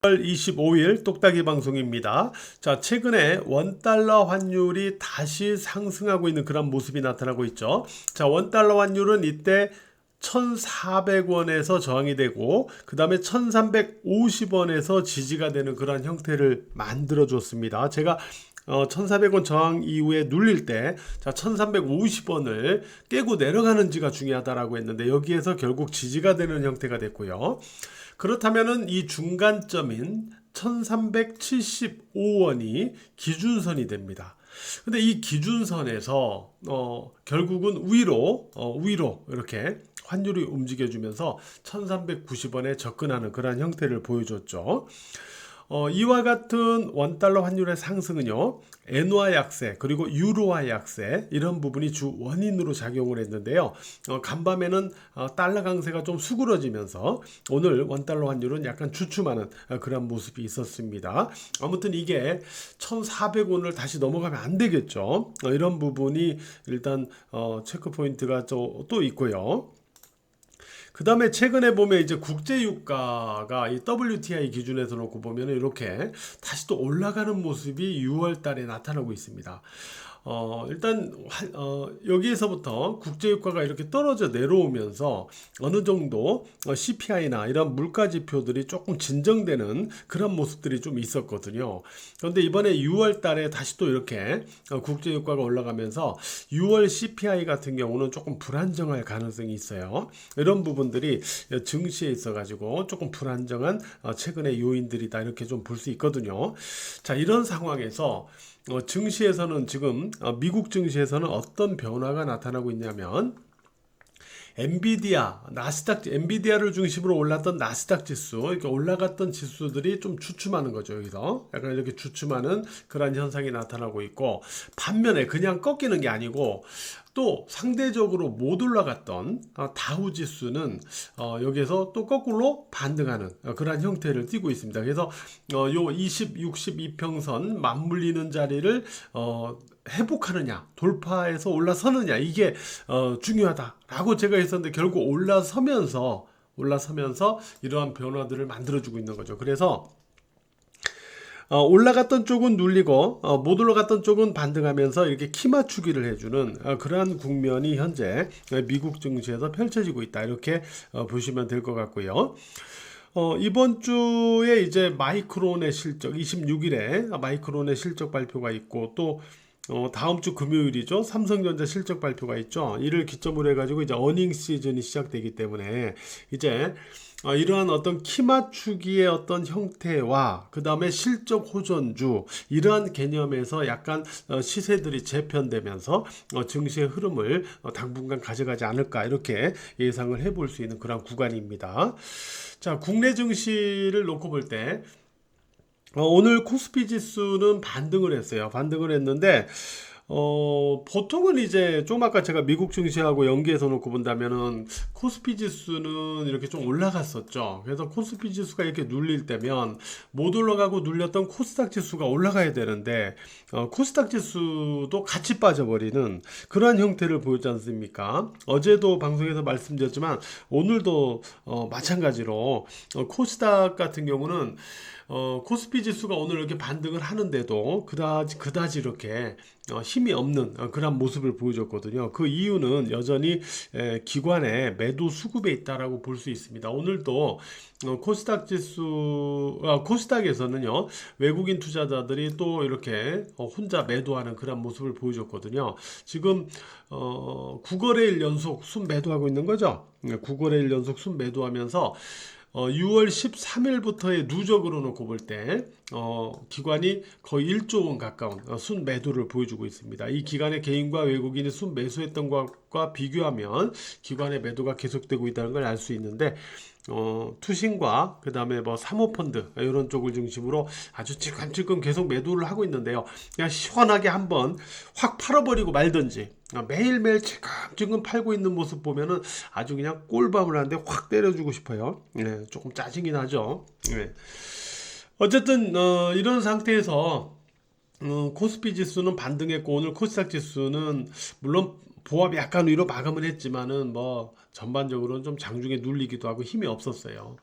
10월 25일 똑딱이 방송입니다. 자, 최근에 원달러 환율이 다시 상승하고 있는 그런 모습이 나타나고 있죠. 자, 원달러 환율은 이때 1,400원에서 저항이 되고 그 다음에 1,350원에서 지지가 되는 그런 형태를 만들어 줬습니다. 제가 1,400원 저항 이후에 눌릴 때, 자, 1,350원을 깨고 내려가는지가 중요하다라고 했는데, 여기에서 결국 지지가 되는 형태가 됐고요. 그렇다면은 이 중간점인 1,375원이 기준선이 됩니다. 근데 이 기준선에서 결국은 위로 이렇게 환율이 움직여주면서 1,390원에 접근하는 그런 형태를 보여줬죠. 이와 같은 원달러 환율의 상승은요, 엔화 약세 그리고 유로화 약세 이런 부분이 주 원인으로 작용을 했는데요. 간밤에는 달러 강세가 좀 수그러지면서 오늘 원달러 환율은 약간 주춤하는 그런 모습이 있었습니다. 아무튼 이게 1,400원을 다시 넘어가면 안 되겠죠. 이런 부분이 일단 체크 포인트가 또 있고요. 그 다음에 최근에 보면 이제 국제 유가가 이 WTI 기준에서 놓고 보면 이렇게 다시 또 올라가는 모습이 6월 달에 나타나고 있습니다. 일단 여기에서부터 국제유가가 이렇게 떨어져 내려오면서 어느 정도 CPI나 이런 물가 지표들이 조금 진정되는 그런 모습들이 좀 있었거든요. 그런데 이번에 6월 달에 다시 또 이렇게 국제유가가 올라가면서 6월 CPI 같은 경우는 조금 불안정할 가능성이 있어요. 이런 부분들이 증시에 있어가지고 조금 불안정한 최근의 요인들이다 이렇게 좀 볼 수 있거든요. 자, 이런 상황에서 증시에서는 지금 미국 증시에서는 어떤 변화가 나타나고 있냐면 엔비디아를 중심으로 올랐던 나스닥 지수, 이렇게 올라갔던 지수들이 좀 주춤하는 거죠. 여기서 약간 이렇게 주춤하는 그런 현상이 나타나고 있고, 반면에 그냥 꺾이는 게 아니고 또 상대적으로 못 올라갔던 다우 지수는 여기서 또 거꾸로 반등하는 그런 형태를 띠고 있습니다. 그래서 요 20, 60 이평선 맞물리는 자리를 회복하느냐, 돌파해서 올라서느냐, 이게 중요하다라고 제가 했었는데 결국 올라서면서 이러한 변화들을 만들어주고 있는 거죠. 그래서 올라갔던 쪽은 눌리고 못 올라갔던 쪽은 반등하면서 이렇게 키 맞추기를 해주는 그러한 국면이 현재 미국 증시에서 펼쳐지고 있다 이렇게 보시면 될 것 같고요. 이번 주에 이제 마이크론의 실적 26일에 마이크론의 실적 발표가 있고 또 다음 주 금요일이죠. 삼성전자 실적 발표가 있죠. 이를 기점으로 해가지고 이제 어닝 시즌이 시작되기 때문에 이제 이러한 어떤 키 맞추기의 어떤 형태와 그 다음에 실적 호전주 이러한 개념에서 약간 시세들이 재편되면서 증시의 흐름을 당분간 가져가지 않을까 이렇게 예상을 해볼 수 있는 그런 구간입니다. 자, 국내 증시를 놓고 볼 때 오늘 코스피 지수는 반등을 했어요. 반등을 했는데 보통은 이제 좀 아까 제가 미국 증시하고 연계해서 놓고 본다면은 코스피 지수는 이렇게 좀 올라갔었죠. 그래서 코스피 지수가 이렇게 눌릴 때면 못 올라가고 눌렸던 코스닥 지수가 올라가야 되는데 코스닥 지수도 같이 빠져버리는 그러한 형태를 보였지 않습니까? 어제도 방송에서 말씀드렸지만 오늘도 마찬가지로 코스닥 같은 경우는 코스피 지수가 오늘 이렇게 반등을 하는데도 그다지 이렇게 힘이 없는 그런 모습을 보여줬거든요. 그 이유는 여전히 기관의 매도 수급에 있다라고 볼 수 있습니다. 오늘도 코스닥에서는요, 외국인 투자자들이 또 이렇게 혼자 매도하는 그런 모습을 보여줬거든요. 지금 9거래일 연속 순 매도하고 있는 거죠. 9거래일 연속 순 매도하면서 6월 13일부터의 누적으로 놓고 볼 때 기관이 거의 1조 원 가까운 순 매도를 보여주고 있습니다. 이 기간에 개인과 외국인이 순 매수했던 것과 비교하면 기관의 매도가 계속되고 있다는 걸 알 수 있는데 투신과 그 다음에 뭐 사모펀드 이런 쪽을 중심으로 아주 찔끔찔끔 계속 매도를 하고 있는데요. 그냥 시원하게 한번 확 팔아버리고 말든지 매일매일 지금 팔고 있는 모습 보면은 아주 그냥 꼴밤을 하는데 확 때려주고 싶어요. 네, 조금 짜증이 나죠. 네. 어쨌든 이런 상태에서 코스피 지수는 반등했고 오늘 코스닥 지수는 물론 보합이 약간 위로 마감을 했지만은 뭐 전반적으로는 좀 장중에 눌리기도 하고 힘이 없었어요.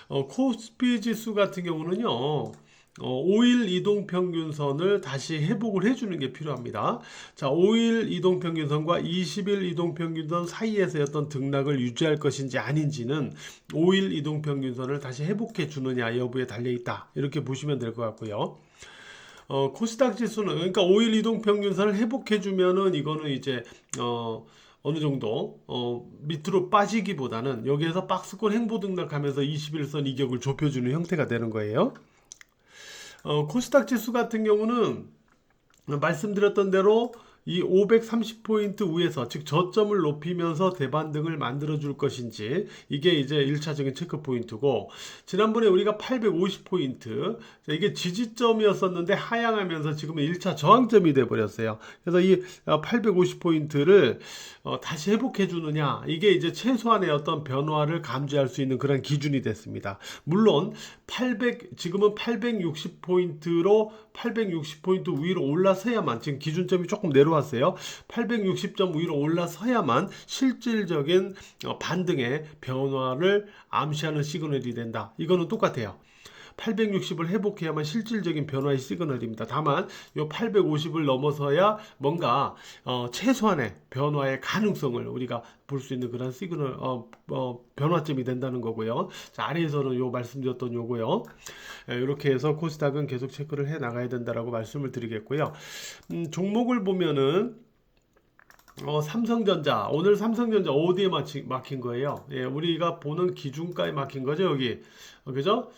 코스피 지수 같은 경우는요. 5일 이동평균선을 다시 회복을 해주는 게 필요합니다. 자, 5일 이동평균선과 20일 이동평균선 사이에서의 어떤 등락을 유지할 것인지 아닌지는 5일 이동평균선을 다시 회복해 주느냐 여부에 달려있다. 이렇게 보시면 될 것 같고요. 코스닥 지수는 그러니까 5일 이동평균선을 회복해 주면은 이거는 이제 어느 정도 밑으로 빠지기보다는 여기에서 박스권 행보 등락하면서 21선 이격을 좁혀주는 형태가 되는 거예요. 코스닥 지수 같은 경우는 말씀드렸던 대로 이 530포인트 위에서 즉 저점을 높이면서 대반등을 만들어 줄 것인지 이게 이제 1차적인 체크 포인트고, 지난번에 우리가 850포인트 이게 지지점이었었는데 하향하면서 지금은 1차 저항점이 돼 버렸어요. 그래서 이 850포인트를 다시 회복해 주느냐, 이게 이제 최소한의 어떤 변화를 감지할 수 있는 그런 기준이 됐습니다. 물론 지금은 860포인트로 860포인트 위로 올라서야만, 지금 기준점이 조금 내려왔어요. 860점 위로 올라서야만 실질적인 반등의 변화를 암시하는 시그널이 된다. 이거는 똑같아요. 860을 회복해야만 실질적인 변화의 시그널입니다. 다만 이 850을 넘어서야 뭔가 최소한의 변화의 가능성을 우리가 볼 수 있는 그런 시그널 변화점이 된다는 거고요. 자, 아래에서는 요 말씀드렸던 요거요. 이렇게 해서 코스닥은 계속 체크를 해 나가야 된다라고 말씀을 드리겠고요. 종목을 보면은 삼성전자, 오늘 삼성전자 어디에 막힌 거예요? 예, 우리가 보는 기준가에 막힌 거죠, 여기. 그죠?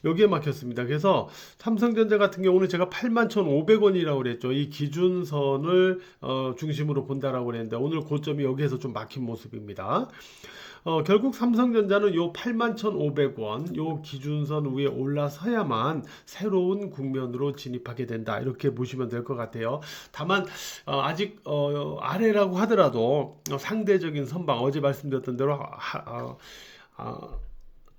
여기에 막혔습니다. 그래서 삼성전자 같은 경우는 제가 81,500원이라고 그랬죠. 이 기준선을 중심으로 본다라고 그랬는데 오늘 고점이 여기에서 좀 막힌 모습입니다. 결국 삼성전자는 요 81,500원 요 기준선 위에 올라서야만 새로운 국면으로 진입하게 된다. 이렇게 보시면 될 것 같아요. 다만 아직 아래라고 하더라도 상대적인 선방, 어제 말씀드렸던 대로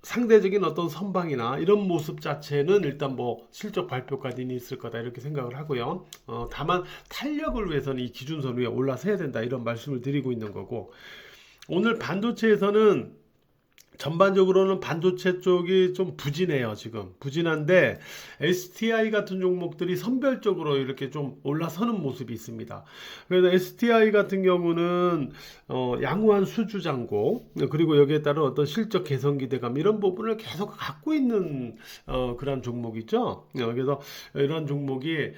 상대적인 어떤 선방이나 이런 모습 자체는 일단 뭐 실적 발표까지는 있을 거다 이렇게 생각을 하고요. 다만 탄력을 위해서는 이 기준선 위에 올라서야 된다 이런 말씀을 드리고 있는 거고, 오늘 반도체에서는 전반적으로는 반도체 쪽이 좀 부진해요. 지금 부진한데 STI 같은 종목들이 선별적으로 이렇게 좀 올라서는 모습이 있습니다. 그래서 STI 같은 경우는 양호한 수주 잔고, 그리고 여기에 따른 어떤 실적 개선 기대감 이런 부분을 계속 갖고 있는 그런 종목이죠. 그래서 이런 종목이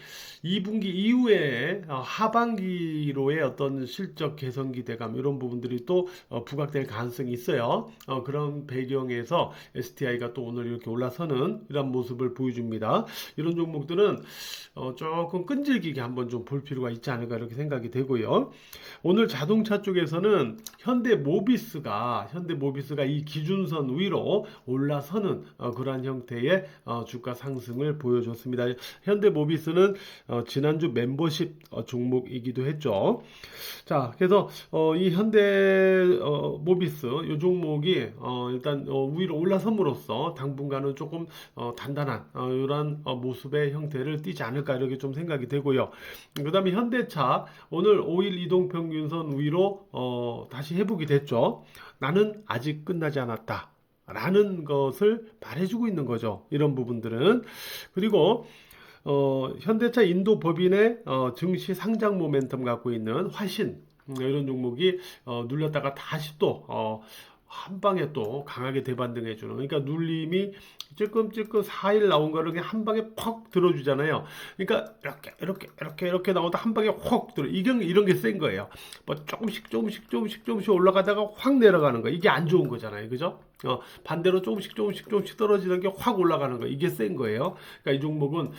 2분기 이후에 하반기로의 어떤 실적 개선 기대감 이런 부분들이 또 부각될 가능성이 있어요. 그런 배경에서 STI가 또 오늘 이렇게 올라서는 이런 모습을 보여줍니다. 이런 종목들은 조금 끈질기게 한번 좀 볼 필요가 있지 않을까 이렇게 생각이 되고요. 오늘 자동차 쪽에서는 현대모비스가 이 기준선 위로 올라서는 그러한 형태의 주가 상승을 보여줬습니다. 현대모비스는 지난주 멤버십 종목이기도 했죠. 자, 그래서 이 현대모비스 이 종목이 일단 위로 올라섬으로써 당분간은 조금 단단한 이런 모습의 형태를 띠지 않을까 이렇게 좀 생각이 되고요. 그 다음에 현대차 오늘 5일 이동평균선 위로 다시 회복이 됐죠. 나는 아직 끝나지 않았다 라는 것을 말해주고 있는 거죠. 이런 부분들은. 그리고 현대차 인도 법인의 증시 상장 모멘텀 갖고 있는 화신, 이런 종목이 눌렸다가 다시 또 한 방에 또 강하게 대반등해주는, 그러니까 눌림이 찔끔찔끔 4일 나온 거를 그냥 한 방에 퍽 들어주잖아요. 그러니까 이렇게 나오다 한 방에 확 들어. 이런 게 센 거예요. 뭐 조금씩 올라가다가 확 내려가는 거, 이게 안 좋은 거잖아요, 그죠? 반대로 조금씩 떨어지는 게 확 올라가는 거, 이게 센 거예요. 그러니까 이 종목은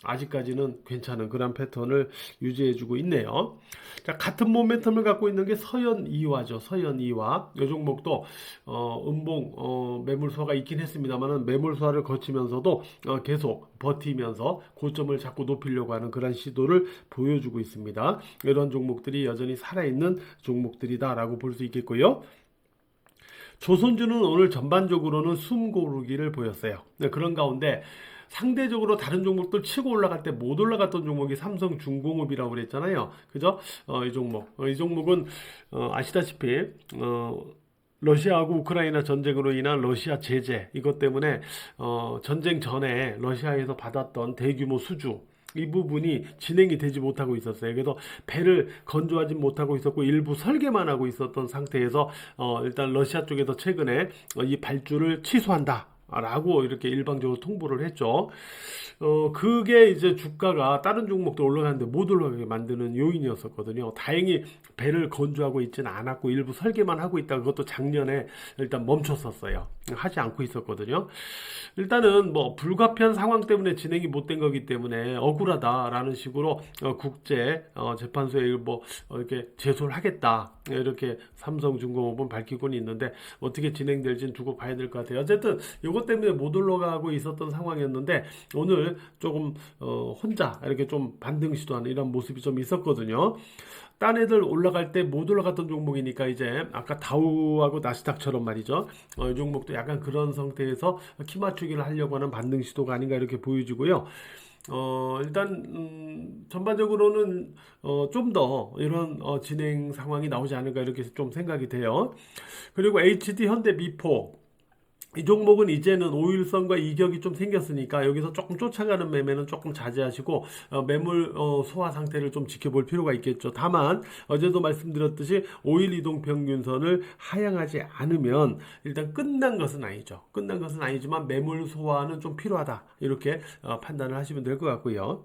아직까지는 괜찮은 그런 패턴을 유지해주고 있네요. 자, 같은 모멘텀을 갖고 있는 게 서현이화죠. 서현이화. 이 종목도 음봉 매물소가 있긴 했습니다만은 매물소를 거치면서도 계속 버티면서 고점을 자꾸 높이려고 하는 그런 시도를 보여주고 있습니다. 이런 종목들이 여전히 살아있는 종목들이다라고 볼 수 있겠고요. 조선주는 오늘 전반적으로는 숨 고르기를 보였어요. 그런 가운데 상대적으로 다른 종목들 치고 올라갈 때 못 올라갔던 종목이 삼성중공업이라고 그랬잖아요. 그죠? 이 종목은 아시다시피 러시아하고 우크라이나 전쟁으로 인한 러시아 제재 이것 때문에 전쟁 전에 러시아에서 받았던 대규모 수주 이 부분이 진행이 되지 못하고 있었어요. 그래서 배를 건조하지 못하고 있었고 일부 설계만 하고 있었던 상태에서 일단 러시아 쪽에서 최근에 이 발주를 취소한다. 라고 이렇게 일방적으로 통보를 했죠. 그게 이제 주가가 다른 종목도 올라가는데 못 올라가게 만드는 요인이었었거든요. 다행히 배를 건조하고 있지는 않았고 일부 설계만 하고 있다. 그것도 작년에 일단 멈췄었어요. 하지 않고 있었거든요. 일단은 뭐 불가피한 상황 때문에 진행이 못 된 거기 때문에 억울하다라는 식으로 국제 재판소에 뭐 이렇게 제소를 하겠다. 이렇게 삼성중공업은 밝히고는 있는데 어떻게 진행될지는 두고 봐야 될 것 같아요. 어쨌든 이것 때문에 못 올라가고 있었던 상황이었는데 오늘 조금 혼자 이렇게 좀 반등 시도하는 이런 모습이 좀 있었거든요. 딴 애들 올라갈 때 못 올라갔던 종목이니까 이제 아까 다우하고 나스닥처럼 말이죠. 이 종목도 약간 그런 상태에서 키 맞추기를 하려고 하는 반등 시도가 아닌가 이렇게 보여지고요. 일단 전반적으로는 좀 더 이런 진행 상황이 나오지 않을까 이렇게 좀 생각이 돼요. 그리고 HD 현대미포 이 종목은 이제는 오일선과 이격이 좀 생겼으니까 여기서 조금 쫓아가는 매매는 조금 자제하시고 매물 소화 상태를 좀 지켜볼 필요가 있겠죠. 다만 어제도 말씀드렸듯이 5일 이동 평균선을 하향하지 않으면 일단 끝난 것은 아니죠. 끝난 것은 아니지만 매물 소화는 좀 필요하다. 이렇게 판단을 하시면 될 것 같고요.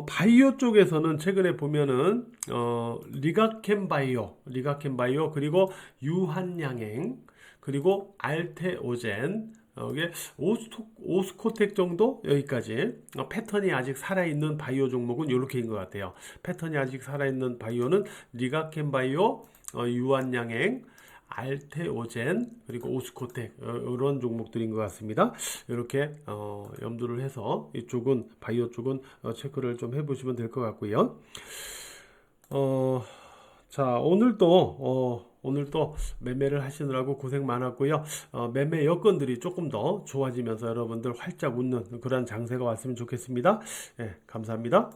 바이오 쪽에서는 최근에 보면은 리가켄바이오 그리고 유한양행 그리고 알테오젠 이게 오스코텍 정도 여기까지 패턴이 아직 살아있는 바이오 종목은 이렇게인 것 같아요. 패턴이 아직 살아있는 바이오는 리가켄바이오, 유한양행, 알테오젠 그리고 오스코텍 이런 종목들인 것 같습니다. 이렇게 염두를 해서 이쪽은 바이오 쪽은 체크를 좀 해보시면 될 것 같고요. 자 오늘도 매매를 하시느라고 고생 많았고요. 매매 여건들이 조금 더 좋아지면서 여러분들 활짝 웃는 그런 장세가 왔으면 좋겠습니다. 예, 감사합니다.